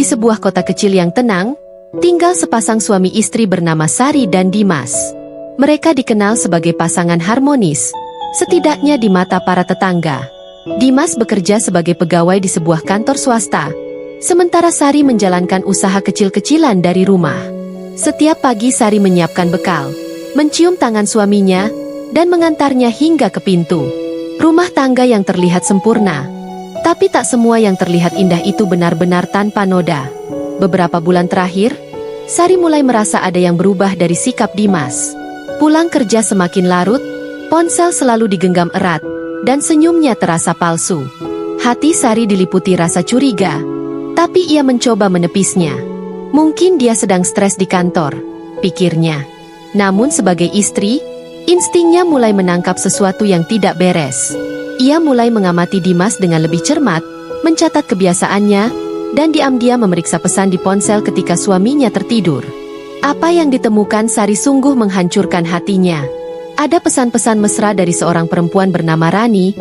sebuah kota kecil yang tenang, tinggal sepasang suami istri bernama Sari dan Dimas. Mereka dikenal sebagai pasangan harmonis, setidaknya di mata para tetangga. Dimas bekerja sebagai pegawai di sebuah kantor swasta, sementara Sari menjalankan usaha kecil-kecilan dari rumah. Setiap pagi Sari menyiapkan bekal, mencium tangan suaminya, dan mengantarnya hingga ke pintu. Rumah tangga yang terlihat sempurna, tapi tak semua yang terlihat indah itu benar-benar tanpa noda. Beberapa bulan terakhir, Sari mulai merasa ada yang berubah dari sikap Dimas. Pulang kerja semakin larut, ponsel selalu digenggam erat, dan senyumnya terasa palsu. Hati Sari diliputi rasa curiga, tapi ia mencoba menepisnya. Mungkin dia sedang stres di kantor, pikirnya. Namun sebagai istri, instingnya mulai menangkap sesuatu yang tidak beres. Ia mulai mengamati Dimas dengan lebih cermat, mencatat kebiasaannya, dan diam-diam memeriksa pesan di ponsel ketika suaminya tertidur. Apa yang ditemukan Sari sungguh menghancurkan hatinya. Ada pesan-pesan mesra dari seorang perempuan bernama Rani,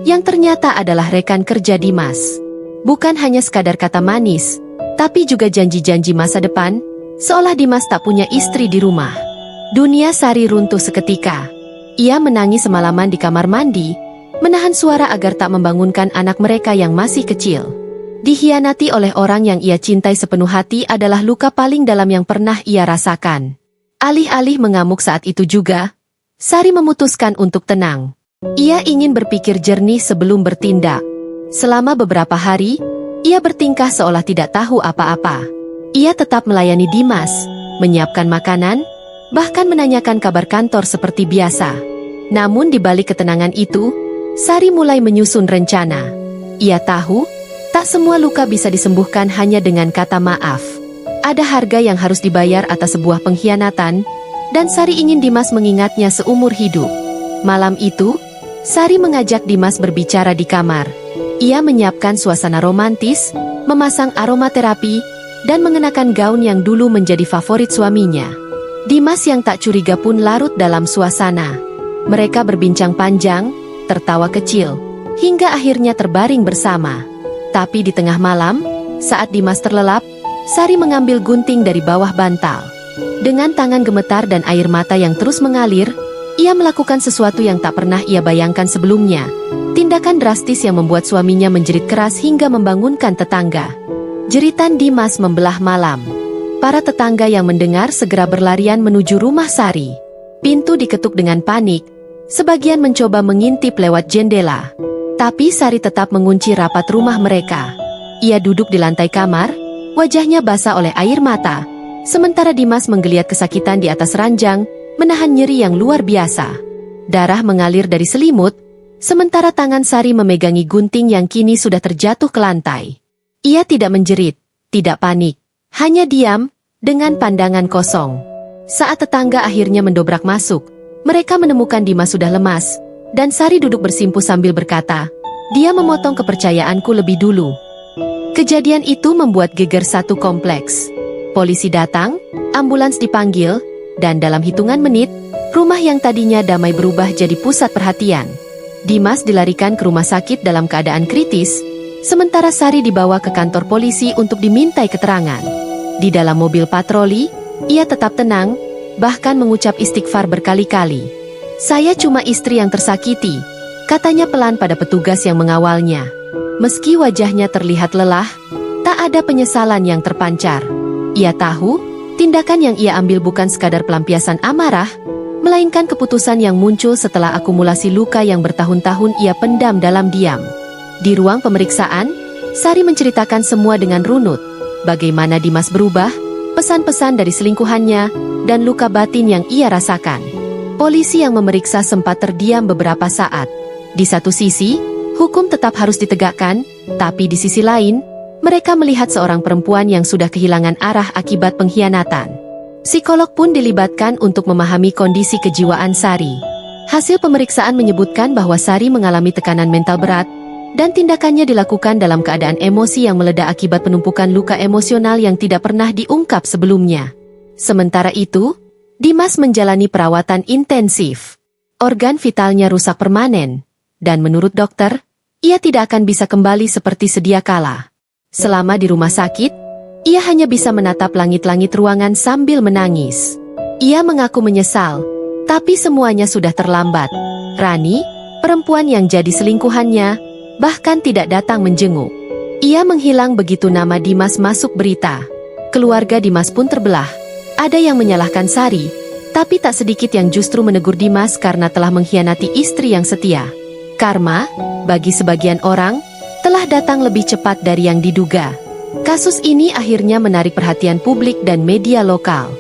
yang ternyata adalah rekan kerja Dimas. Bukan hanya sekadar kata manis, tapi juga janji-janji masa depan, seolah Dimas tak punya istri di rumah. Dunia Sari runtuh seketika. Ia menangis semalaman di kamar mandi, menahan suara agar tak membangunkan anak mereka yang masih kecil. Dikhianati oleh orang yang ia cintai sepenuh hati adalah luka paling dalam yang pernah ia rasakan. Alih-alih mengamuk saat itu juga, Sari memutuskan untuk tenang. Ia ingin berpikir jernih sebelum bertindak. Selama beberapa hari, ia bertingkah seolah tidak tahu apa-apa. Ia tetap melayani Dimas, menyiapkan makanan, bahkan menanyakan kabar kantor seperti biasa. Namun di balik ketenangan itu, Sari mulai menyusun rencana. Ia tahu, tak semua luka bisa disembuhkan hanya dengan kata maaf. Ada harga yang harus dibayar atas sebuah pengkhianatan, dan Sari ingin Dimas mengingatnya seumur hidup. Malam itu, Sari mengajak Dimas berbicara di kamar. Ia menyiapkan suasana romantis, memasang aromaterapi, dan mengenakan gaun yang dulu menjadi favorit suaminya. Dimas yang tak curiga pun larut dalam suasana. Mereka berbincang panjang, tertawa kecil, hingga akhirnya terbaring bersama. Tapi di tengah malam, saat Dimas terlelap, Sari mengambil gunting dari bawah bantal. Dengan tangan gemetar dan air mata yang terus mengalir, ia melakukan sesuatu yang tak pernah ia bayangkan sebelumnya. Tindakan drastis yang membuat suaminya menjerit keras hingga membangunkan tetangga. Jeritan Dimas membelah malam. Para tetangga yang mendengar segera berlarian menuju rumah Sari. Pintu diketuk dengan panik, sebagian mencoba mengintip lewat jendela. Tapi Sari tetap mengunci rapat rumah mereka. Ia duduk di lantai kamar, wajahnya basah oleh air mata, sementara Dimas menggeliat kesakitan di atas ranjang, menahan nyeri yang luar biasa. Darah mengalir dari selimut, sementara tangan Sari memegangi gunting yang kini sudah terjatuh ke lantai. Ia tidak menjerit, tidak panik, hanya diam, dengan pandangan kosong. Saat tetangga akhirnya mendobrak masuk, mereka menemukan Dimas sudah lemas, dan Sari duduk bersimpuh sambil berkata, "Dia memotong kepercayaanku lebih dulu." Kejadian itu membuat geger satu kompleks. Polisi datang, ambulans dipanggil, dan dalam hitungan menit, rumah yang tadinya damai berubah jadi pusat perhatian. Dimas dilarikan ke rumah sakit dalam keadaan kritis, sementara Sari dibawa ke kantor polisi untuk dimintai keterangan. Di dalam mobil patroli, ia tetap tenang, bahkan mengucap istighfar berkali-kali. "Saya cuma istri yang tersakiti," katanya pelan pada petugas yang mengawalnya. Meski wajahnya terlihat lelah, tak ada penyesalan yang terpancar. Ia tahu, tindakan yang ia ambil bukan sekadar pelampiasan amarah, melainkan keputusan yang muncul setelah akumulasi luka yang bertahun-tahun ia pendam dalam diam. Di ruang pemeriksaan, Sari menceritakan semua dengan runut. Bagaimana Dimas berubah, pesan-pesan dari selingkuhannya, dan luka batin yang ia rasakan. Polisi yang memeriksa sempat terdiam beberapa saat. Di satu sisi, hukum tetap harus ditegakkan, tapi di sisi lain, mereka melihat seorang perempuan yang sudah kehilangan arah akibat pengkhianatan. Psikolog pun dilibatkan untuk memahami kondisi kejiwaan Sari. Hasil pemeriksaan menyebutkan bahwa Sari mengalami tekanan mental berat, dan tindakannya dilakukan dalam keadaan emosi yang meledak akibat penumpukan luka emosional yang tidak pernah diungkap sebelumnya. Sementara itu, Dimas menjalani perawatan intensif. Organ vitalnya rusak permanen, dan menurut dokter, ia tidak akan bisa kembali seperti sedia kala. Selama di rumah sakit, Ia hanya bisa menatap langit-langit ruangan sambil menangis. Ia mengaku menyesal, tapi semuanya sudah terlambat. Rani, perempuan yang jadi selingkuhannya, bahkan tidak datang menjenguk. Ia menghilang begitu nama Dimas masuk berita. Keluarga Dimas pun terbelah. Ada yang menyalahkan Sari, tapi tak sedikit yang justru menegur Dimas karena telah mengkhianati istri yang setia. Karma, bagi sebagian orang, telah datang lebih cepat dari yang diduga. Kasus ini akhirnya menarik perhatian publik dan media lokal.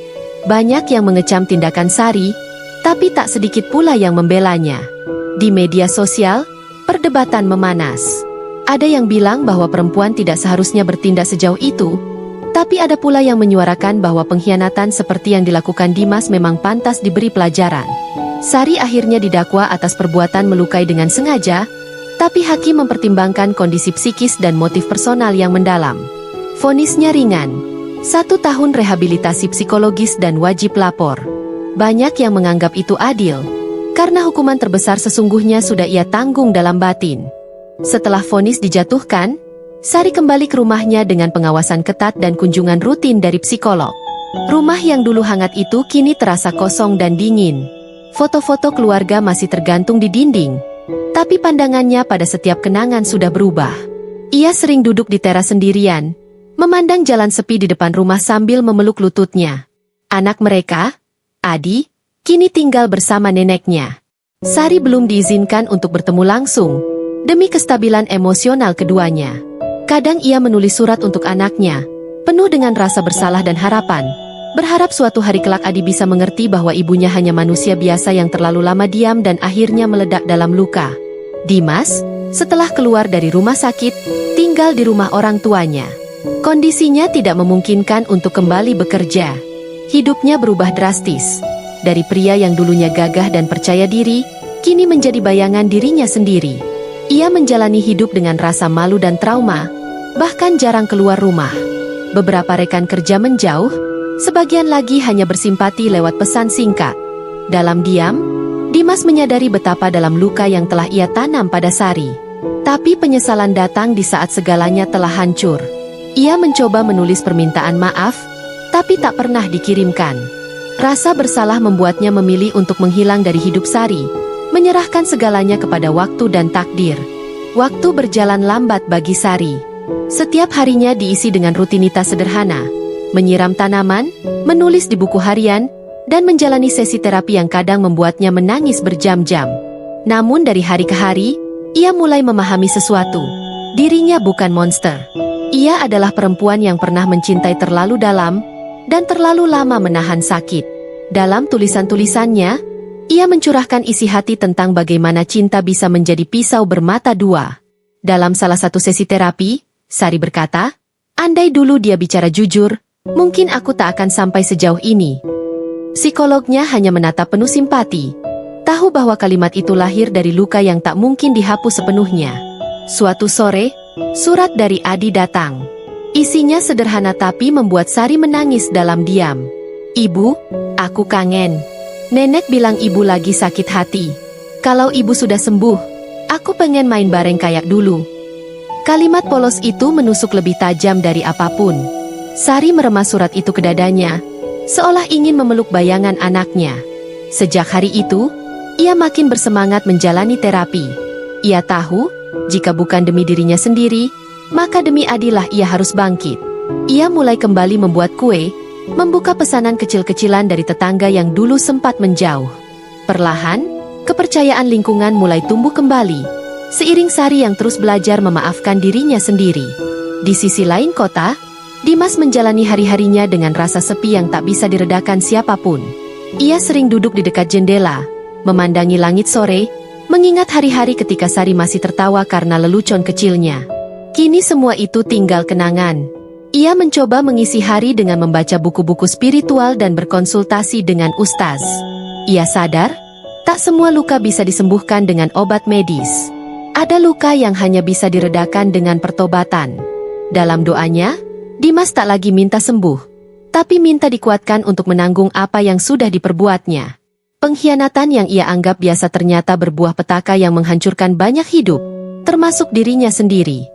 Banyak yang mengecam tindakan Sari, tapi tak sedikit pula yang membelanya. Di media sosial, perdebatan memanas. Ada yang bilang bahwa perempuan tidak seharusnya bertindak sejauh itu, tapi ada pula yang menyuarakan bahwa pengkhianatan seperti yang dilakukan Dimas memang pantas diberi pelajaran. Sari akhirnya didakwa atas perbuatan melukai dengan sengaja, tapi hakim mempertimbangkan kondisi psikis dan motif personal yang mendalam. Vonisnya ringan, 1 tahun rehabilitasi psikologis dan wajib lapor. Banyak yang menganggap itu adil, karena hukuman terbesar sesungguhnya sudah ia tanggung dalam batin. Setelah vonis dijatuhkan, Sari kembali ke rumahnya dengan pengawasan ketat dan kunjungan rutin dari psikolog. Rumah yang dulu hangat itu kini terasa kosong dan dingin. Foto-foto keluarga masih tergantung di dinding, tapi pandangannya pada setiap kenangan sudah berubah. Ia sering duduk di teras sendirian, memandang jalan sepi di depan rumah sambil memeluk lututnya. Anak mereka, Adi, kini tinggal bersama neneknya. Sari belum diizinkan untuk bertemu langsung, demi kestabilan emosional keduanya. Kadang ia menulis surat untuk anaknya, penuh dengan rasa bersalah dan harapan, berharap suatu hari kelak Adi bisa mengerti bahwa ibunya hanya manusia biasa yang terlalu lama diam dan akhirnya meledak dalam luka. Dimas, setelah keluar dari rumah sakit, tinggal di rumah orang tuanya. Kondisinya tidak memungkinkan untuk kembali bekerja. Hidupnya berubah drastis. Dari pria yang dulunya gagah dan percaya diri, kini menjadi bayangan dirinya sendiri. Ia menjalani hidup dengan rasa malu dan trauma, bahkan jarang keluar rumah. Beberapa rekan kerja menjauh, sebagian lagi hanya bersimpati lewat pesan singkat. Dalam diam, Dimas menyadari betapa dalam luka yang telah ia tanam pada Sari. Tapi penyesalan datang di saat segalanya telah hancur. Ia mencoba menulis permintaan maaf, tapi tak pernah dikirimkan. Rasa bersalah membuatnya memilih untuk menghilang dari hidup Sari, menyerahkan segalanya kepada waktu dan takdir. Waktu berjalan lambat bagi Sari. Setiap harinya diisi dengan rutinitas sederhana, menyiram tanaman, menulis di buku harian, dan menjalani sesi terapi yang kadang membuatnya menangis berjam-jam. Namun dari hari ke hari, ia mulai memahami sesuatu. Dirinya bukan monster. Ia adalah perempuan yang pernah mencintai terlalu dalam, dan terlalu lama menahan sakit. Dalam tulisan-tulisannya, ia mencurahkan isi hati tentang bagaimana cinta bisa menjadi pisau bermata dua. Dalam salah satu sesi terapi, Sari berkata, "Andai dulu dia bicara jujur, mungkin aku tak akan sampai sejauh ini." Psikolognya hanya menatap penuh simpati, tahu bahwa kalimat itu lahir dari luka yang tak mungkin dihapus sepenuhnya. Suatu sore, surat dari Adi datang. Isinya sederhana tapi membuat Sari menangis dalam diam. "Ibu, aku kangen. Nenek bilang ibu lagi sakit hati. Kalau ibu sudah sembuh, aku pengen main bareng kayak dulu." Kalimat polos itu menusuk lebih tajam dari apapun. Sari meremas surat itu ke dadanya, seolah ingin memeluk bayangan anaknya. Sejak hari itu, ia makin bersemangat menjalani terapi. Ia tahu, jika bukan demi dirinya sendiri, maka demi Adilah ia harus bangkit. Ia mulai kembali membuat kue, membuka pesanan kecil-kecilan dari tetangga yang dulu sempat menjauh. Perlahan, kepercayaan lingkungan mulai tumbuh kembali, seiring Sari yang terus belajar memaafkan dirinya sendiri. Di sisi lain kota, Dimas menjalani hari-harinya dengan rasa sepi yang tak bisa diredakan siapapun. Ia sering duduk di dekat jendela, memandangi langit sore, mengingat hari-hari ketika Sari masih tertawa karena lelucon kecilnya. Kini semua itu tinggal kenangan. Ia mencoba mengisi hari dengan membaca buku-buku spiritual dan berkonsultasi dengan ustaz. Ia sadar, tak semua luka bisa disembuhkan dengan obat medis. Ada luka yang hanya bisa diredakan dengan pertobatan. Dalam doanya, Dimas tak lagi minta sembuh, tapi minta dikuatkan untuk menanggung apa yang sudah diperbuatnya. Pengkhianatan yang ia anggap biasa ternyata berbuah petaka yang menghancurkan banyak hidup, termasuk dirinya sendiri.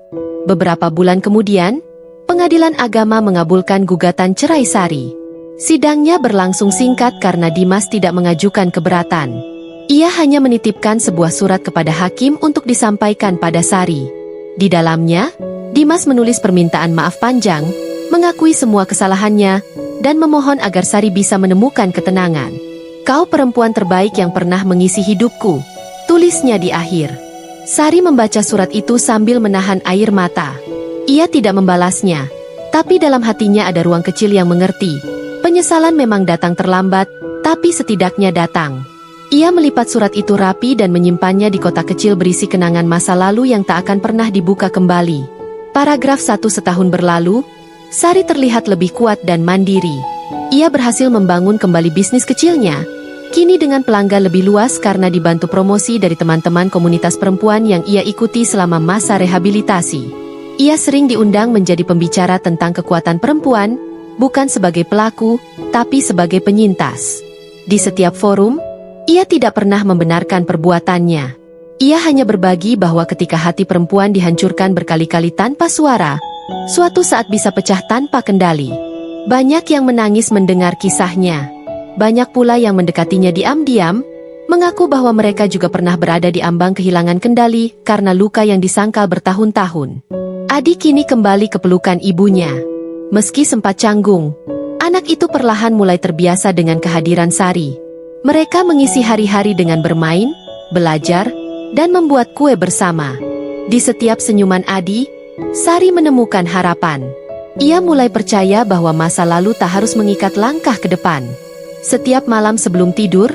Beberapa bulan kemudian, Pengadilan Agama mengabulkan gugatan cerai Sari. Sidangnya berlangsung singkat karena Dimas tidak mengajukan keberatan. Ia hanya menitipkan sebuah surat kepada hakim untuk disampaikan pada Sari. Di dalamnya, Dimas menulis permintaan maaf panjang, mengakui semua kesalahannya, dan memohon agar Sari bisa menemukan ketenangan. "Kau perempuan terbaik yang pernah mengisi hidupku," tulisnya di akhir. Sari membaca surat itu sambil menahan air mata. Ia tidak membalasnya, tapi dalam hatinya ada ruang kecil yang mengerti. Penyesalan memang datang terlambat, tapi setidaknya datang. Ia melipat surat itu rapi dan menyimpannya di kotak kecil berisi kenangan masa lalu yang tak akan pernah dibuka kembali. Paragraf 1. Setahun berlalu, Sari terlihat lebih kuat dan mandiri. Ia berhasil membangun kembali bisnis kecilnya, kini dengan pelanggan lebih luas karena dibantu promosi dari teman-teman komunitas perempuan yang ia ikuti selama masa rehabilitasi. Ia sering diundang menjadi pembicara tentang kekuatan perempuan, bukan sebagai pelaku, tapi sebagai penyintas. Di setiap forum, ia tidak pernah membenarkan perbuatannya. Ia hanya berbagi bahwa ketika hati perempuan dihancurkan berkali-kali tanpa suara, suatu saat bisa pecah tanpa kendali. Banyak yang menangis mendengar kisahnya. Banyak pula yang mendekatinya diam-diam, mengaku bahwa mereka juga pernah berada di ambang kehilangan kendali karena luka yang disangkal bertahun-tahun. Adi kini kembali ke pelukan ibunya. Meski sempat canggung, anak itu perlahan mulai terbiasa dengan kehadiran Sari. Mereka mengisi hari-hari dengan bermain, belajar, dan membuat kue bersama. Di setiap senyuman Adi, Sari menemukan harapan. Ia mulai percaya bahwa masa lalu tak harus mengikat langkah ke depan. Setiap malam sebelum tidur,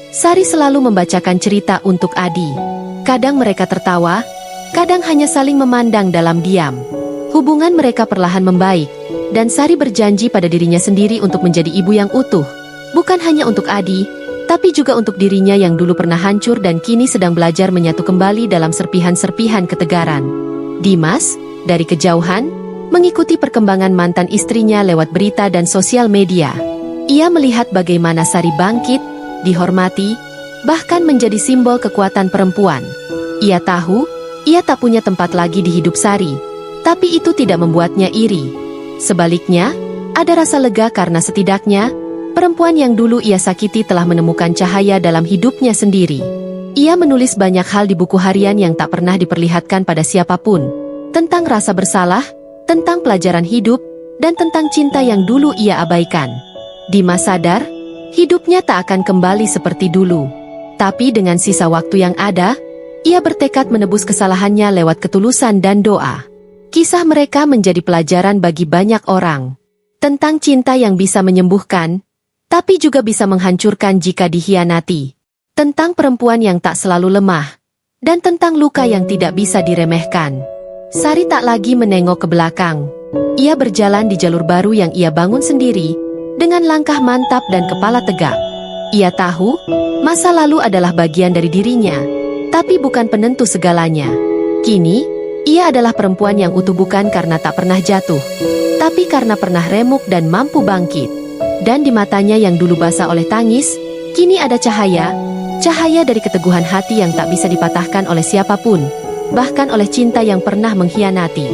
Sari selalu membacakan cerita untuk Adi. Kadang mereka tertawa, kadang hanya saling memandang dalam diam. Hubungan mereka perlahan membaik, dan Sari berjanji pada dirinya sendiri untuk menjadi ibu yang utuh. Bukan hanya untuk Adi, tapi juga untuk dirinya yang dulu pernah hancur dan kini sedang belajar menyatu kembali dalam serpihan-serpihan ketegaran. Dimas, dari kejauhan, mengikuti perkembangan mantan istrinya lewat berita dan sosial media. Ia melihat bagaimana Sari bangkit, dihormati, bahkan menjadi simbol kekuatan perempuan. Ia tahu, ia tak punya tempat lagi di hidup Sari, tapi itu tidak membuatnya iri. Sebaliknya, ada rasa lega karena setidaknya, perempuan yang dulu ia sakiti telah menemukan cahaya dalam hidupnya sendiri. Ia menulis banyak hal di buku harian yang tak pernah diperlihatkan pada siapapun. Tentang rasa bersalah, tentang pelajaran hidup, dan tentang cinta yang dulu ia abaikan. Dimas sadar, hidupnya tak akan kembali seperti dulu. Tapi dengan sisa waktu yang ada, ia bertekad menebus kesalahannya lewat ketulusan dan doa. Kisah mereka menjadi pelajaran bagi banyak orang. Tentang cinta yang bisa menyembuhkan, tapi juga bisa menghancurkan jika dikhianati. Tentang perempuan yang tak selalu lemah, dan tentang luka yang tidak bisa diremehkan. Sari tak lagi menengok ke belakang. Ia berjalan di jalur baru yang ia bangun sendiri, dengan langkah mantap dan kepala tegak. Ia tahu, masa lalu adalah bagian dari dirinya, tapi bukan penentu segalanya. Kini, ia adalah perempuan yang utuh bukan karena tak pernah jatuh, tapi karena pernah remuk dan mampu bangkit. Dan di matanya yang dulu basah oleh tangis, kini ada cahaya dari keteguhan hati yang tak bisa dipatahkan oleh siapapun, bahkan oleh cinta yang pernah mengkhianati.